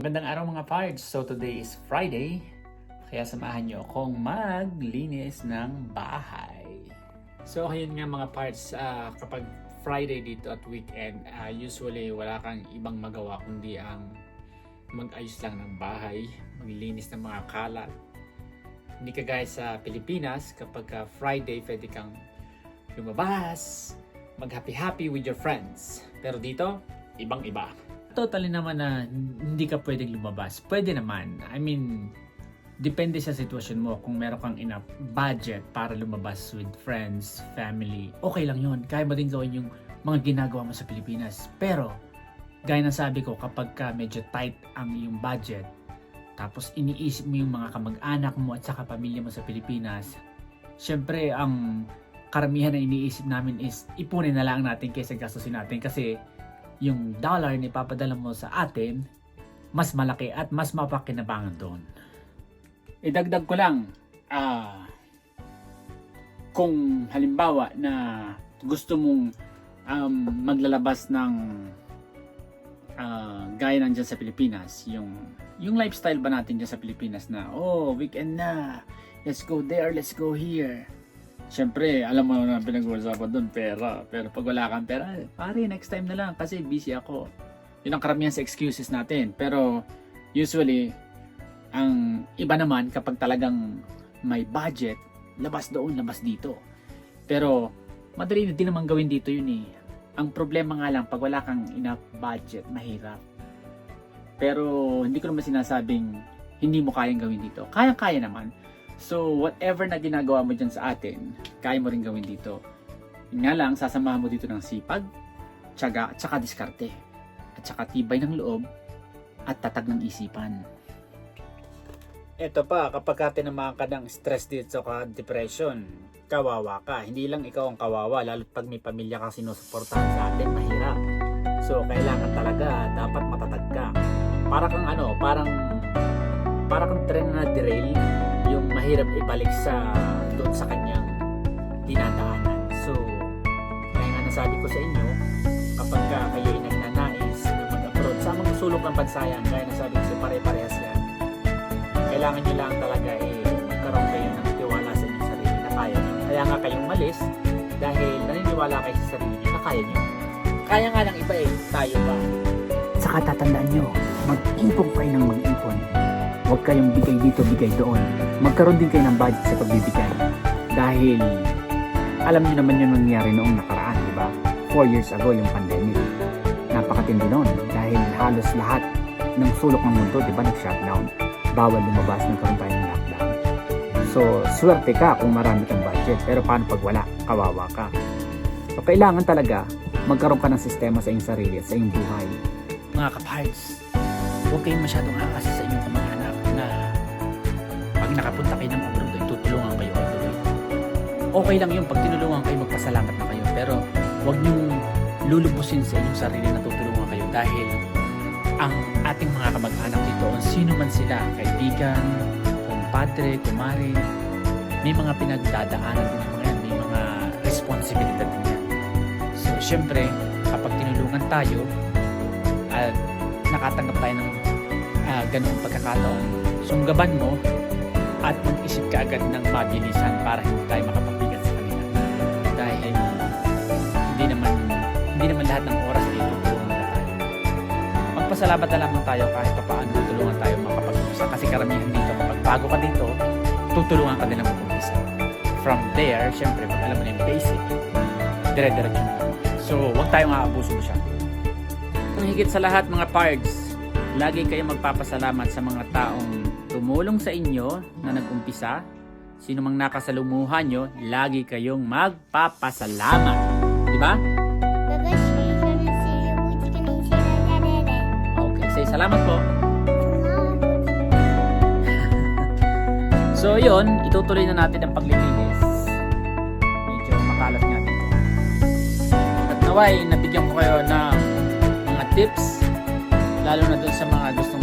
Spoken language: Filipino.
Magandang araw mga pards! So today is Friday, kaya samahan nyo akong maglinis ng bahay. So ayun nga mga pards, kapag Friday dito at weekend, usually wala kang ibang magawa kundi ang mag-ayos lang ng bahay, maglinis ng mga kalat. Hindi kagaya sa Pilipinas, kapag Friday pwede kang lumabas, mag-happy-happy with your friends. Pero dito, ibang-iba. Totally naman na hindi ka pwedeng lumabas. Pwede naman. I mean, depende sa sitwasyon mo. Kung meron kang enough budget para lumabas with friends, family, okay lang yun. Kaya mo din gawin yung mga ginagawa mo sa Pilipinas. Pero, gaya ng sabi ko, kapag ka medyo tight ang iyong budget, tapos iniisip mo yung mga kamag-anak mo at saka pamilya mo sa Pilipinas, syempre, ang karamihan na iniisip namin is ipunin na lang natin kaysa gastusin natin kasi yung dollar na ipapadala mo sa atin, mas malaki at mas mapakinabangan doon. Idagdag ko lang, kung halimbawa na gusto mong maglalabas ng gaya nandiyan sa Pilipinas, yung lifestyle ba natin dyan sa Pilipinas na, weekend na, let's go there, let's go here. Siyempre, alam mo na pinag-uusapan doon, pera. Pero pag wala kang pera, pare, next time na lang kasi busy ako. Yun ang karamihan sa excuses natin. Pero usually, ang iba naman kapag talagang may budget, labas doon, labas dito. Pero madali na din naman gawin dito yun eh. Ang problema nga lang, pag wala kang enough budget, mahirap. Pero hindi ko naman sinasabing hindi mo kayang gawin dito. Kaya-kaya naman. So, whatever na ginagawa mo dyan sa atin, kaya mo rin gawin dito. Yun nga lang, sasamahan mo dito ng sipag, tiyaga, at saka diskarte. At saka tibay ng loob, at tatag ng isipan. Ito pa, kapag tinamaan ka ng stress dito sa depression, kawawa ka. Hindi lang ikaw ang kawawa, lalo pag may pamilya kang sinusuportahan sa atin, mahirap. So, kailangan talaga, dapat matatag ka. Para kang parang tren na derail, yung mahirap ibalik doon sa kanyang dinadaanan. So, kaya nga nasabi ko sa inyo, kapag kayo ay nagnanais na mag-abroad sa mga sulok ng bansayan, kaya nasabi ko sa pare-parehas yan, kailangan nyo lang talaga magkaroon kayo ng tiwala sa inyong sarili na kaya nyo. Kaya nga kayong malis dahil naniniwala kayo sa sarili nyo na kaya nyo. Kaya nga lang iba tayo ba? Saka tatandaan nyo, mag-ipon kayo ng mag-ipon. Huwag kayong bigay dito, bigay doon. Magkaroon din kayo ng budget sa pagbibigay. Dahil, alam niyo naman yung nangyari noong nakaraan, di ba? 4 years ago yung pandemic. Napakatindi noon dahil halos lahat ng sulok ng mundo, di ba, nag-shutdown. Bawal lumabas, nagkaroon tayo ng lockdown. So, swerte ka kung marami kang budget. Pero paano pag wala? Kawawa ka. So, kailangan talaga magkaroon ka ng sistema sa iyong sarili at sa iyong buhay. Mga kapards, huwag kayong masyadong aasa sa inyong kamag-anak na pag nakapunta kayo ng abroad ay tutulungan kayo abroad. Okay lang yung pag tinulungan kayo, magpasalamat na kayo, pero huwag niyong lulubusin sa inyong sarili na tutulungan kayo dahil ang ating mga kamag-anak dito, sino man sila, kaibigan, kumpadre, kumare, may mga pinagdadaanan din mga yan, may mga responsibilidad din yan. So syempre, kapag tinulungan tayo at nakatanggap tayo ng ganoong pagkakataon, sunggaban mo at mag-isip ka agad ng mabilisan para hindi tayo makapagbigay sa kanila. Dahil hindi naman lahat ng oras ay tutulungan na tayo. Magpasalamat na lamang tayo kahit pa paano tutulungan tayo makapag-umpisa. Kasi karamihan dito, kapag bago ka dito, tutulungan ka din ang mag-umpisa. From there, syempre, pag alam mo na yung basic, dire-diretso na. So, huwag tayong aabuso masyado. Ang higit sa lahat mga pards, lagi kayong magpapasalamat sa mga taong tumulong sa inyo na nag-umpisa. Sino mang nakasalumuhan nyo, lagi kayong magpapasalamat. Di ba? Okay, say salamat po. So yun, itutuloy na natin ang paglilinis. Medyo makalat nga dito. At naway, nabigyan ko kayo ng tips, lalo na dun sa mga gustong